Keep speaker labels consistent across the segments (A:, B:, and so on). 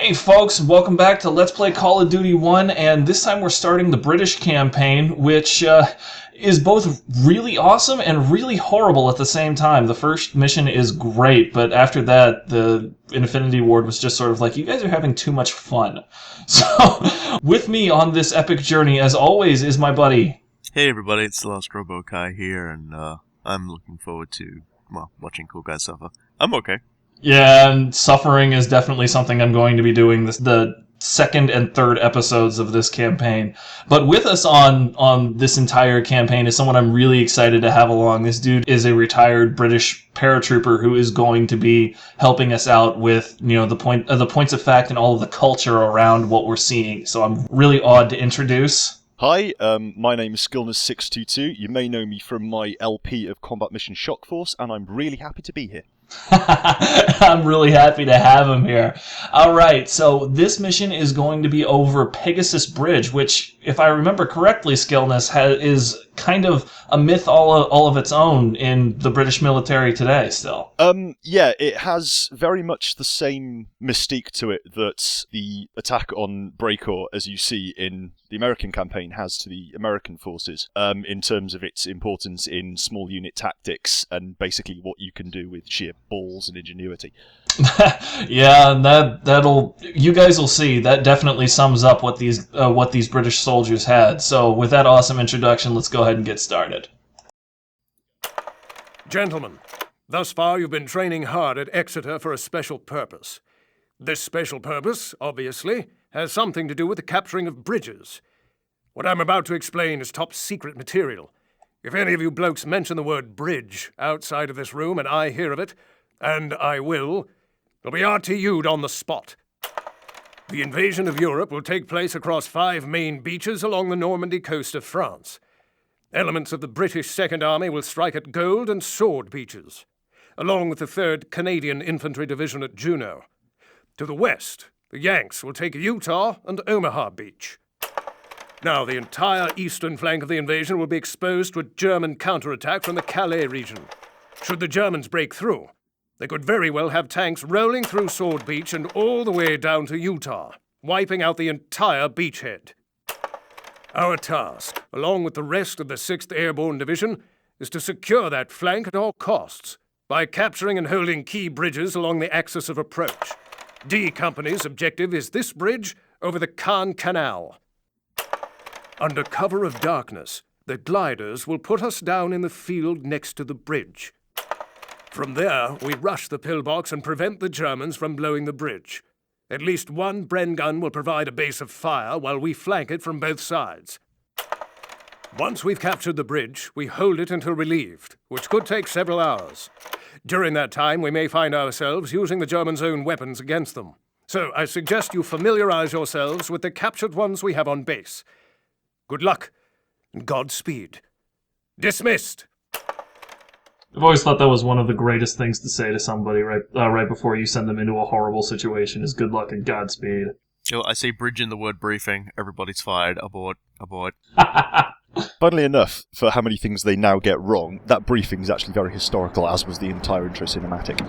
A: Hey folks, welcome back to Let's Play Call of Duty 1, and this time we're starting the British campaign, which is both really awesome and really horrible at the same time. The first mission is great, but after that, the Infinity Ward was just sort of like, you guys are having too much fun. So, with me on this epic journey, as always, is my buddy.
B: Hey everybody, it's the Lost Robo Kai here, and I'm looking forward to, watching cool guys suffer. I'm okay.
A: Yeah, and suffering is definitely something I'm going to be doing the second and third episodes of this campaign. But with us on this entire campaign is someone I'm really excited to have along. This dude is a retired British paratrooper who is going to be helping us out with, the points of fact and all of the culture around what we're seeing. So I'm really awed to introduce.
C: Hi, my name is Skillness622. You may know me from my LP of Combat Mission Shock Force, and I'm really happy to be here.
A: I'm really happy to have him here. All right, so this mission is going to be over Pegasus Bridge, which, if I remember correctly, Skillness is kind of a myth all of its own in the British military today still.
C: Yeah, it has very much the same mystique to it that the attack on Brecourt, as you see in the American campaign, has to the American forces, in terms of its importance in small unit tactics and basically what you can do with sheer balls and ingenuity.
A: Yeah, and that'll you guys will see that definitely sums up what these British soldiers had. So with that awesome introduction, let's go ahead and get started.
D: Gentlemen, thus far you've been training hard at Exeter for a special purpose. This special purpose, obviously, has something to do with the capturing of bridges. What I'm about to explain is top secret material. If any of you blokes mention the word bridge outside of this room and I hear of it, and I will, it'll be RTU'd on the spot. The invasion of Europe will take place across 5 main beaches along the Normandy coast of France. Elements of the British Second Army will strike at Gold and Sword beaches, along with the 3rd Canadian Infantry Division at Juno. To the west, the Yanks will take Utah and Omaha Beach. Now, the entire eastern flank of the invasion will be exposed to a German counterattack from the Calais region. Should the Germans break through, they could very well have tanks rolling through Sword Beach and all the way down to Utah, wiping out the entire beachhead. Our task, along with the rest of the 6th Airborne Division, is to secure that flank at all costs by capturing and holding key bridges along the axis of approach. D Company's objective is this bridge over the Caen Canal. Under cover of darkness, the gliders will put us down in the field next to the bridge. From there, we rush the pillbox and prevent the Germans from blowing the bridge. At least one Bren gun will provide a base of fire while we flank it from both sides. Once we've captured the bridge, we hold it until relieved, which could take several hours. During that time, we may find ourselves using the Germans' own weapons against them. So I suggest you familiarize yourselves with the captured ones we have on base. Good luck, and Godspeed. Dismissed!
A: I've always thought that was one of the greatest things to say to somebody right before you send them into a horrible situation is good luck and Godspeed.
B: I say bridge in the word briefing, everybody's fired, abort.
C: Funnily enough, for how many things they now get wrong, that briefing is actually very historical, as was the entire intro cinematic.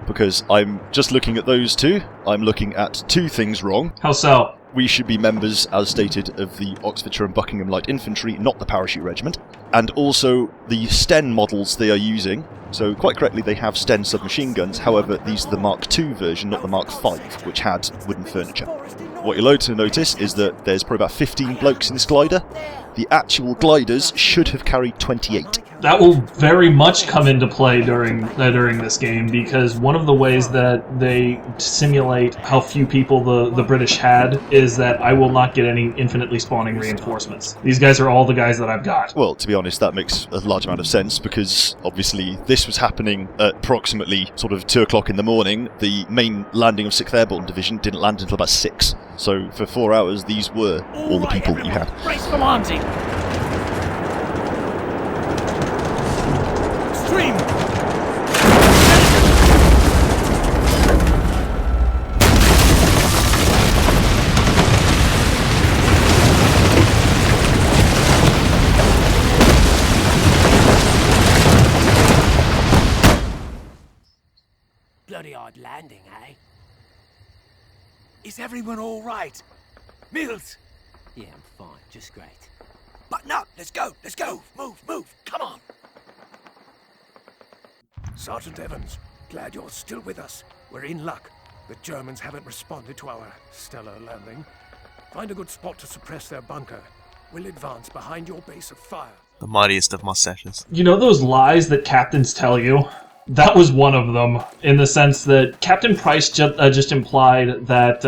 C: Because I'm just looking at those two, I'm looking at 2 things wrong.
A: How so?
C: We should be members, as stated, of the Oxfordshire and Buckingham Light Infantry, not the Parachute Regiment. And also the Sten models they are using. So, quite correctly, they have Sten submachine guns, however, these are the Mark II version, not the Mark V, which had wooden furniture. What you're to notice is that there's probably about 15 blokes in this glider. The actual gliders should have carried 28.
A: That will very much come into play during this game, because one of the ways that they simulate how few people the British had is that I will not get any infinitely spawning reinforcements. These guys are all the guys that I've got.
C: Well, to be honest, that makes a large amount of sense, because obviously this was happening at approximately sort of 2 o'clock in the morning. The main landing of 6th Airborne Division didn't land until about 6. So for 4 hours, these were all the people that you had.
E: Brace for launching! Stream! Bloody odd landing, eh? Is everyone all right? Mills?
F: Yeah, I'm fine. Just great.
E: Button up. Let's go. Let's go. Move. Come on.
D: Sergeant Evans, glad you're still with us. We're in luck. The Germans haven't responded to our stellar landing. Find a good spot to suppress their bunker. We'll advance behind your base of fire.
B: The mightiest of mustaches.
A: You know those lies that captains tell you? That was one of them, in the sense that Captain Price just implied that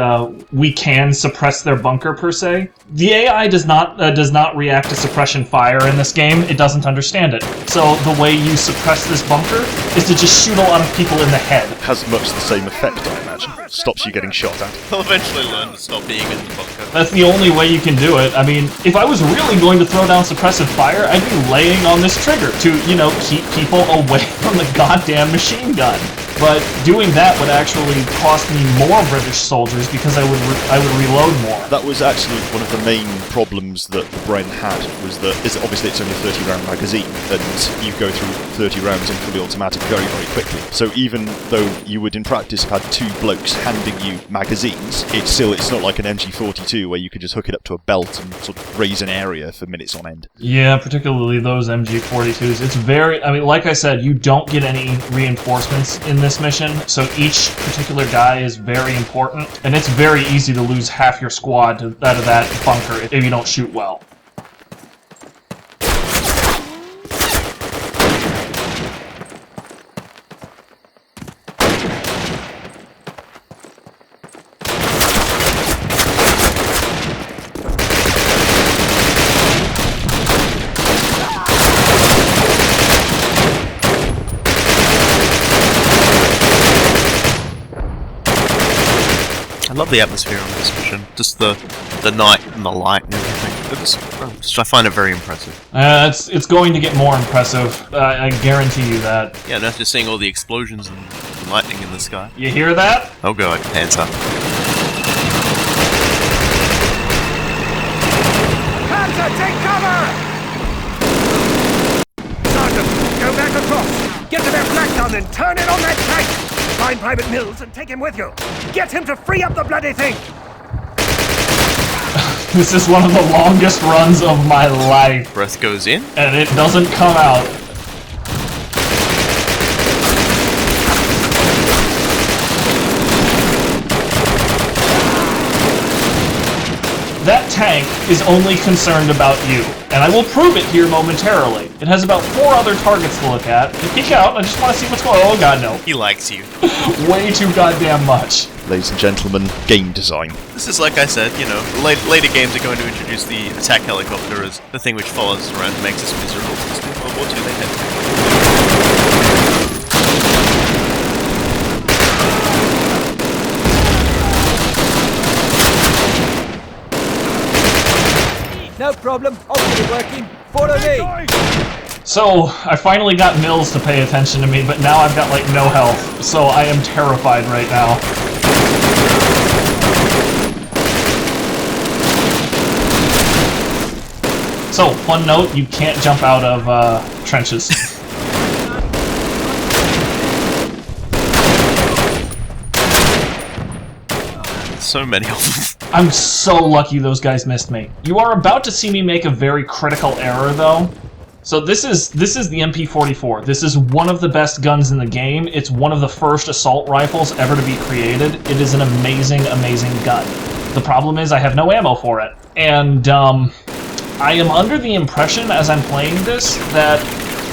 A: we can suppress their bunker, per se. The AI does not react to suppression fire in this game. It doesn't understand it. So the way you suppress this bunker is to just shoot a lot of people in the head.
C: Has much the same effect, I imagine. Stops you getting shot at.
B: They'll eventually learn to stop being in the bunker.
A: That's the only way you can do it. I mean, if I was really going to throw down suppressive fire, I'd be laying on this trigger to, you know, keep people away from the goddamn machine gun. But doing that would actually cost me more British soldiers because I would reload more.
C: That was actually one of the main problems that the Bren had, was that obviously it's only a 30-round magazine, and you go through 30 rounds in fully automatic very, very quickly. So even though you would in practice have had two blokes handing you magazines, it's not like an MG42 where you could just hook it up to a belt and sort of raise an area for minutes on end.
A: Yeah, particularly those MG42s. It's very, I mean, like I said, you don't get any reinforcements in this mission, so each particular guy is very important, and it's very easy to lose half your squad out of that bunker if you don't shoot well.
B: I love the atmosphere on this mission. Just the night and the light and everything. I find it very impressive.
A: It's going to get more impressive. I guarantee you that.
B: Yeah, and after seeing all the explosions and the lightning in the sky.
A: You hear that?
B: Oh god, hands up.
D: Panzer, take cover! Sergeant, go back across. Get to their flak gun and turn it on that tank. Find Private Mills and take him with you. Get him to free up the bloody thing.
A: This is one of the longest runs of my life.
B: Breath goes in?
A: And it doesn't come out. That tank is only concerned about you, and I will prove it here momentarily. It has about 4 other targets to look at. You peek out, I just want to see what's going on. Oh god, no.
B: He likes you.
A: Way too goddamn much.
C: Ladies and gentlemen, game design.
B: This is, like I said, you know, later games are going to introduce the attack helicopter as the thing which follows us around and makes us miserable. Because in World War II they had
F: No problem. I'll get it working. Follow me.
A: So, I finally got Mills to pay attention to me, but now I've got, like, no health. So I am terrified right now. So, fun note, you can't jump out of trenches.
B: so many of them.
A: I'm so lucky those guys missed me. You are about to see me make a very critical error, though. So this is the MP44. This is one of the best guns in the game. It's one of the first assault rifles ever to be created. It is an amazing, amazing gun. The problem is I have no ammo for it. And I am under the impression as I'm playing this that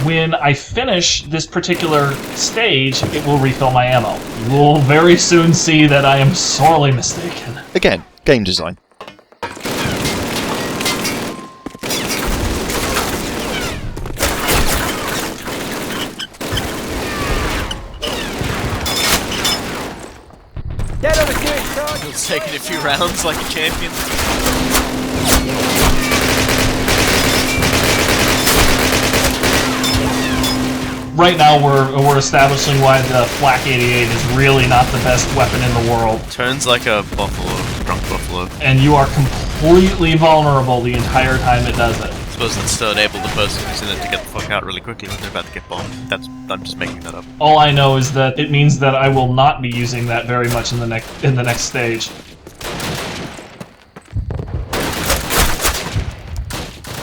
A: when I finish this particular stage, it will refill my ammo. You will very soon see that I am sorely mistaken.
C: Again, game design.
F: Get over here, Sarge.
B: It's taken a few rounds like a champion.
A: Right now we're establishing why the Flak 88 is really not the best weapon in the world.
B: Turns like a buffalo, drunk buffalo.
A: And you are completely vulnerable the entire time it does it.
B: I suppose that's to enable the person who's in it to get the fuck out really quickly when they're about to get bombed. I'm just making that up.
A: All I know is that it means that I will not be using that very much in the next stage.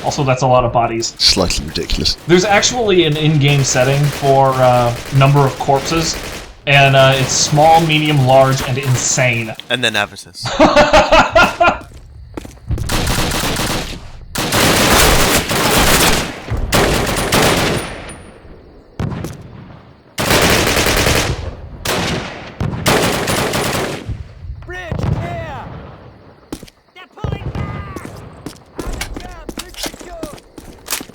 A: Also, that's a lot of bodies.
C: Slightly ridiculous.
A: There's actually an in-game setting for number of corpses, and it's small, medium, large, and insane.
B: And then Avitus.
F: Bridge, clear!
E: They're pulling back!
F: Jam, bridge secured!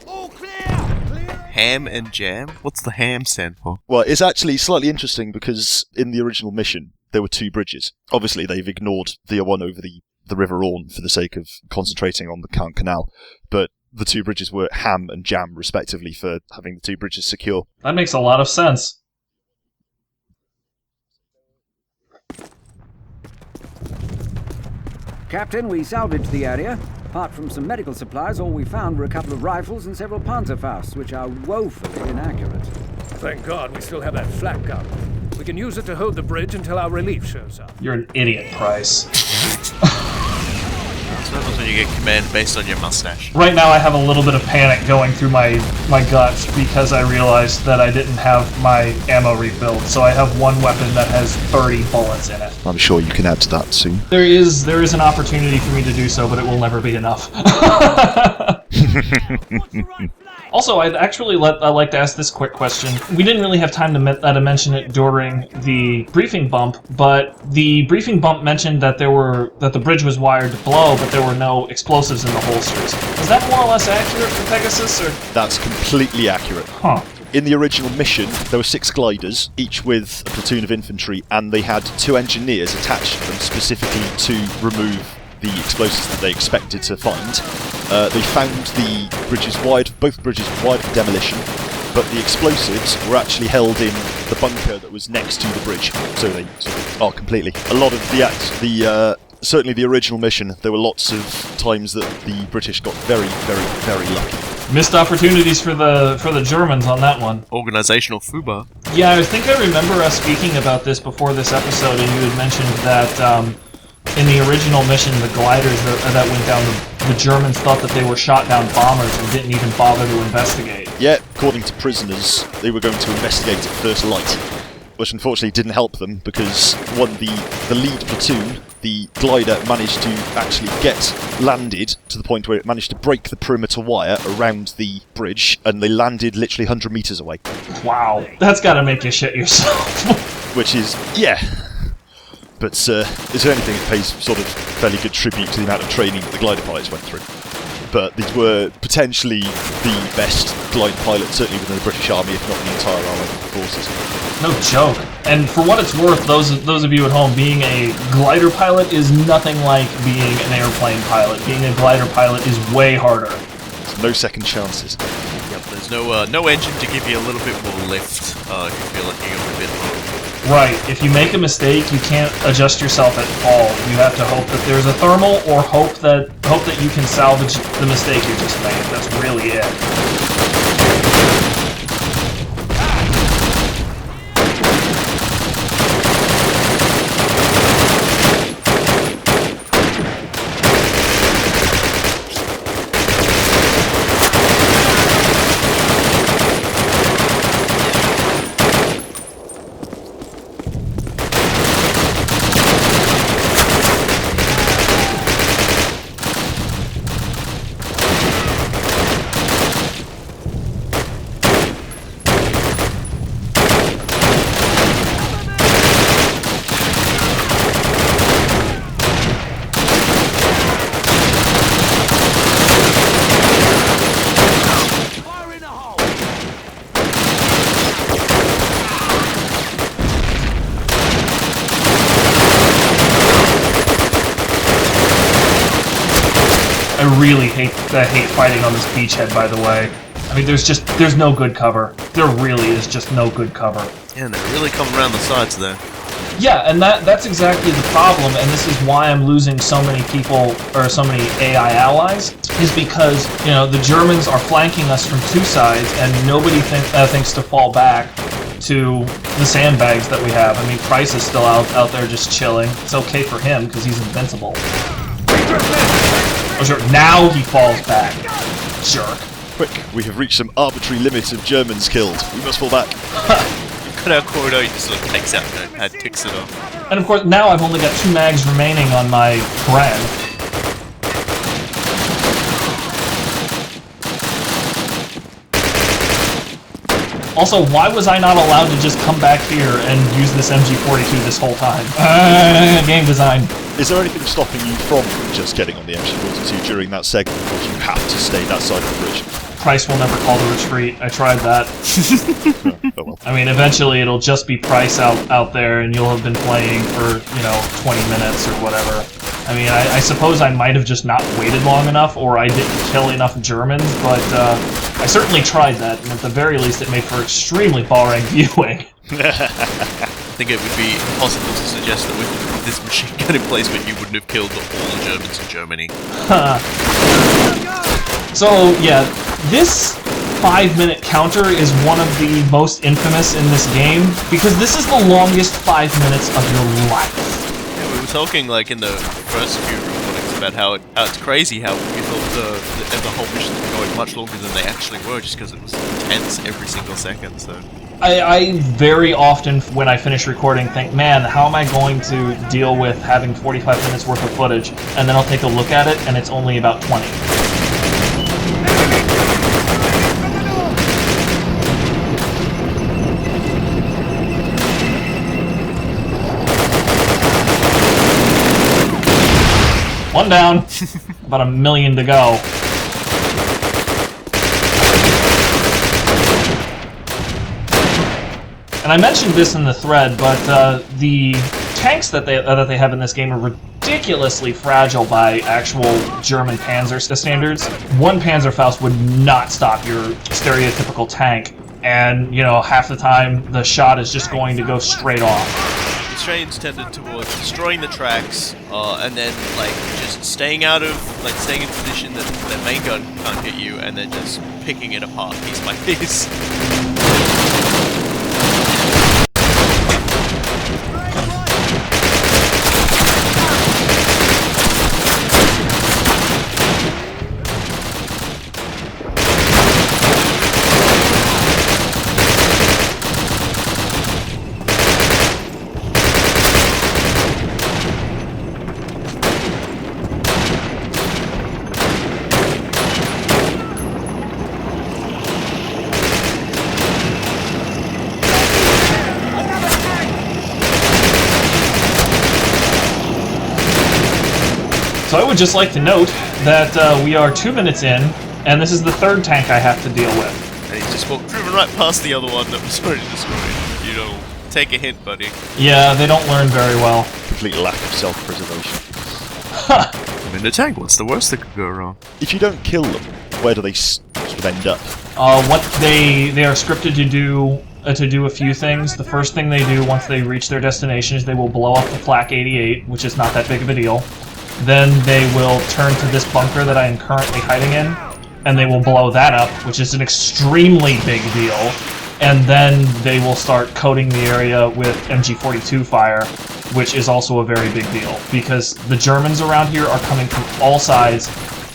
E: All clear!
F: Clear!
B: Ham and jam? What's the ham stand for?
C: Well, it's actually slightly interesting because in the original mission, there were 2 bridges. Obviously, they've ignored the one over the River Orne for the sake of concentrating on the Count Canal, but the 2 bridges were ham and jam, respectively, for having the 2 bridges secure.
A: That makes a lot of sense.
F: Captain, we salvaged the area. Apart from some medical supplies, all we found were a couple of rifles and several Panzerfausts, which are woefully inaccurate.
D: Thank God we still have that flak gun. We can use it to hold the bridge until our relief shows up.
A: You're an idiot, Price.
B: That's what happens when you get command based on your mustache.
A: Right now I have a little bit of panic going through my guts because I realized that I didn't have my ammo refilled, so I have one weapon that has 30 bullets in it.
C: I'm sure you can add to that soon.
A: There is an opportunity for me to do so, but it will never be enough. Also, I'd like to ask this quick question. We didn't really have time to mention it during the briefing bump, but the briefing bump mentioned that the bridge was wired to blow, but there were no explosives in the holsters. Is that more or less accurate for Pegasus, or?
C: That's completely accurate.
A: Huh.
C: In the original mission, there were 6 gliders, each with a platoon of infantry, and they had 2 engineers attached to them specifically to remove the explosives that they expected to find. They found both bridges wired for demolition, but the explosives were actually held in the bunker that was next to the bridge. So they are completely. A lot of certainly the original mission, there were lots of times that the British got very, very, very lucky.
A: Missed opportunities for the Germans on that one.
B: Organizational FUBA.
A: Yeah, I think I remember us speaking about this before this episode, and you had mentioned that in the original mission, the gliders that went down, the Germans thought that they were shot down bombers and didn't even bother to investigate.
C: Yeah, according to prisoners, they were going to investigate at first light, which unfortunately didn't help them because the lead platoon, the glider, managed to actually get landed to the point where it managed to break the perimeter wire around the bridge, and they landed literally 100 meters away.
A: Wow, that's got to make you shit yourself.
C: Which is, yeah. But is there anything that pays sort of fairly good tribute to the amount of training that the glider pilots went through? But these were potentially the best glider pilots, certainly within the British Army, if not the entire armed forces.
A: No joke. And for what it's worth, those of you at home, being a glider pilot is nothing like being an airplane pilot. Being a glider pilot is way harder.
C: There's no second chances.
B: Yep, there's no engine to give you a little bit more lift if you feel like you're going a bit low.
A: Right. If you make a mistake, you can't adjust yourself at all. You have to hope that there's a thermal, or hope that you can salvage the mistake you just made. That's really it. I really hate fighting on this beachhead, by the way. I mean, there's no good cover. There really is just no good cover.
B: Yeah, and they really come around the sides there.
A: Yeah, and that's exactly the problem, and this is why I'm losing so many people, or so many AI allies, is because, you know, the Germans are flanking us from 2 sides, and nobody thinks to fall back to the sandbags that we have. I mean, Price is still out there just chilling. It's okay for him, because he's invincible. Oh, sure. Now he falls back. Jerk.
C: Quick, we have reached some arbitrary limit of Germans killed. We must fall back.
B: Cut out corridor, he just sort of takes out the notepad, ticks it off.
A: And of course, now I've only got 2 mags remaining on my brand. Also, why was I not allowed to just come back here and use this MG42 this whole time? Game design.
C: Is there anything stopping you from just getting on the MG42 during that segment, or do you have to stay that side of the bridge?
A: Price will never call to retreat. I tried that.
C: Oh well.
A: I mean, eventually it'll just be Price out there, and you'll have been playing for, 20 minutes or whatever. I mean, I suppose I might have just not waited long enough, or I didn't kill enough Germans, but I certainly tried that, and at the very least it made for extremely boring viewing.
B: I think it would be impossible to suggest that with this machine gun emplacement you wouldn't have killed all the Germans in Germany.
A: So, yeah, this 5-minute counter is one of the most infamous in this game, because this is the longest 5 minutes of your life.
B: Yeah, we were talking, like, in the first few recordings about how it's crazy how we thought the whole missions were going much longer than they actually were, just because it was intense every single second, so...
A: I very often, when I finish recording, think, man, how am I going to deal with having 45 minutes worth of footage? And then I'll take a look at it, and it's only about 20. One down. About 1 million to go. And I mentioned this in the thread, but the tanks that they have in this game are ridiculously fragile by actual German Panzer standards. One Panzerfaust would not stop your stereotypical tank, and half the time the shot is just going to go straight off.
B: The Australians tended towards destroying the tracks, and then just staying in position that their main gun can't hit you, and then just picking it apart piece by piece.
A: So I would just like to note that we are 2 minutes in, and this is the 3rd tank I have to deal with.
B: And he's just driven right past the other one that was already destroyed. Take a hint, buddy.
A: Yeah, they don't learn very well.
C: Complete lack of self-preservation.
B: I'm in the tank, what's the worst that could go wrong?
C: If you don't kill them, where do they sort of end up?
A: What they are scripted to do a few things. The first thing they do once they reach their destination is they will blow up the Flak 88, which is not that big of a deal. Then they will turn to this bunker that I am currently hiding in, and they will blow that up, which is an extremely big deal. And then they will start coating the area with MG42 fire, which is also a very big deal, because the Germans around here are coming from all sides,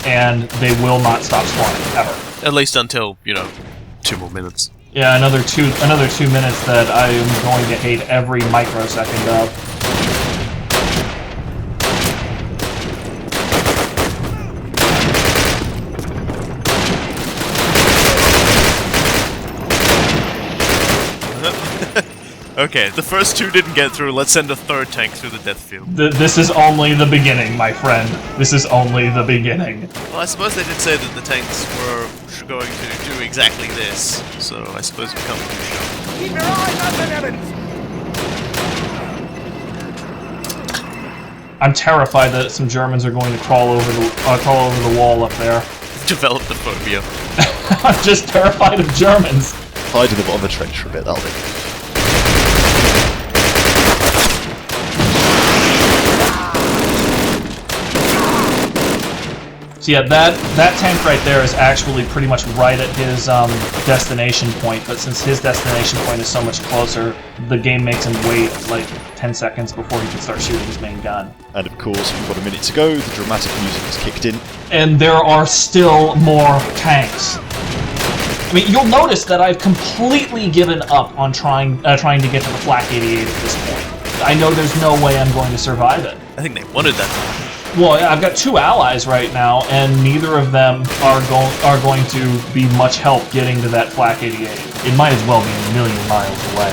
A: and they will not stop spawning, ever.
B: At least until, 2 more minutes.
A: Yeah, another two minutes that I am going to hate every microsecond of.
B: Okay, the first 2 didn't get through, let's send a 3rd tank through the death field.
A: This is only the beginning, my friend. This is only the beginning.
B: Well, I suppose they did say that the tanks were going to do exactly this, so I suppose we can't do sure.
E: Keep your eyes open, Evans!
A: I'm terrified that some Germans are going to crawl over the wall up there.
B: Develop the phobia.
A: I'm just terrified of Germans.
C: Hide in the bottom of a trench for a bit, that'll do.
A: So yeah, that tank right there is actually pretty much right at his destination point, but since his destination point is so much closer, the game makes him wait like 10 seconds before he can start shooting his main gun.
C: And of course, we've got a minute to go, the dramatic music has kicked in.
A: And there are still more tanks. I mean, you'll notice that I've completely given up on trying to get to the Flak 88 at this point. I know there's no way I'm going to survive it.
B: I think they wanted that.
A: Well, I've got 2 allies right now, and neither of them are going to be much help getting to that Flak 88. It might as well be a million miles away.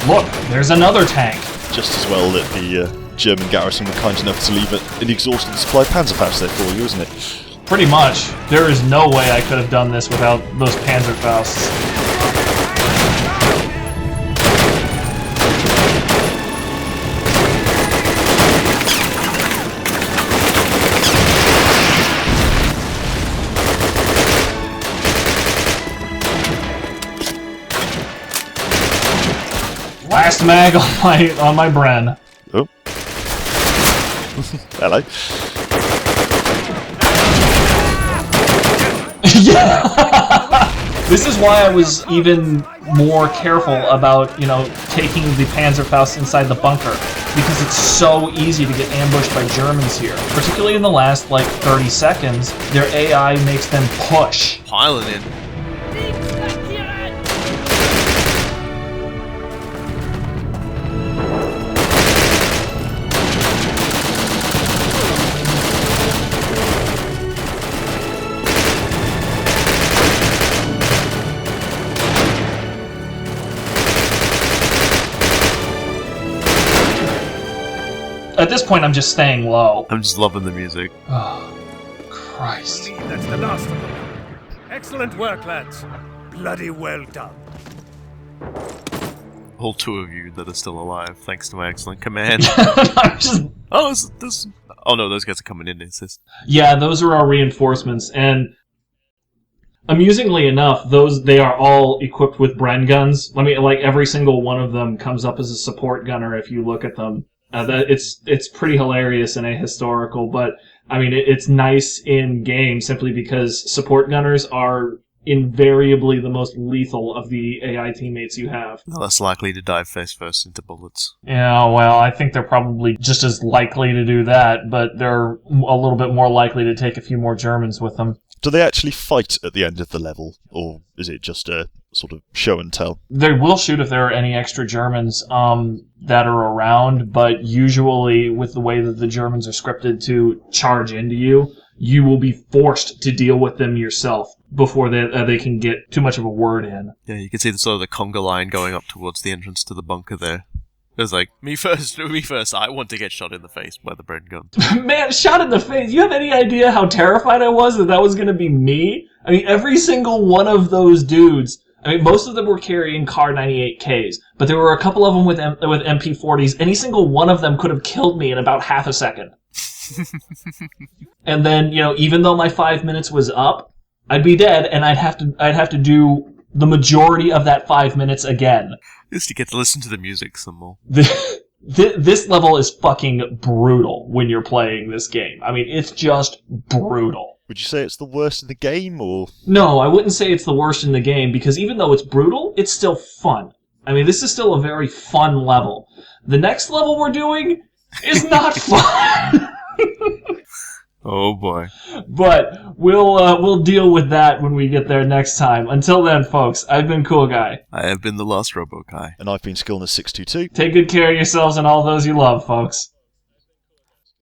A: Look, there's another tank.
C: Just as well that the German garrison were kind enough to leave an exhausted supply of Panzerfaust there for you, isn't it?
A: Pretty much. There is no way I could have done this without those Panzerfausts. Last mag on my Bren.
C: Oh. Hello.
A: Yeah. This is why I was even more careful about, taking the Panzerfaust inside the bunker, because it's so easy to get ambushed by Germans here. Particularly in the last, 30 seconds, their AI makes them push.
B: Piling in.
A: At this point, I'm just staying low.
B: I'm just loving the music.
A: Oh, Christ.
D: That's the last of them. Excellent work, lads. Bloody well done.
B: All 2 of you that are still alive, thanks to my excellent command.
A: I'm just...
B: Oh no, those guys are coming in to assist.
A: Yeah, those are our reinforcements, and amusingly enough, they are all equipped with Bren guns. Every single one of them comes up as a support gunner if you look at them. It's pretty hilarious and ahistorical, but I mean it's nice in game simply because support gunners are invariably the most lethal of the AI teammates you have.
B: Less likely to dive face first into bullets.
A: Yeah, well, I think they're probably just as likely to do that, but they're a little bit more likely to take a few more Germans with them.
C: Do they actually fight at the end of the level, or is it just a sort of show and tell?
A: They will shoot if there are any extra Germans that are around, but usually with the way that the Germans are scripted to charge into you, you will be forced to deal with them yourself before they can get too much of a word in.
B: Yeah, you can see the sort of the conga line going up towards the entrance to the bunker there. It was like, me first, I want to get shot in the face by the Bren gun.
A: Man, shot in the face. You have any idea how terrified I was that was going to be me? I mean, every single one of those dudes, most of them were carrying Kar 98Ks, but there were a couple of them with MP40s. Any single one of them could have killed me in about half a second. And then, even though my 5 minutes was up, I'd be dead, and I'd have to do the majority of that 5 minutes again.
B: Just to get to listen to the music some more.
A: This level is fucking brutal when you're playing this game. I mean, it's just brutal.
C: Would you say it's the worst in the game, or...?
A: No, I wouldn't say it's the worst in the game, because even though it's brutal, it's still fun. I mean, this is still a very fun level. The next level we're doing is not fun!
B: Oh boy.
A: But we'll deal with that when we get there next time. Until then, folks, I've been Cool Guy.
B: I have been the Lost Robo Guy.
C: And I've been Skillness622.
A: Take good care of yourselves and all those you love, folks.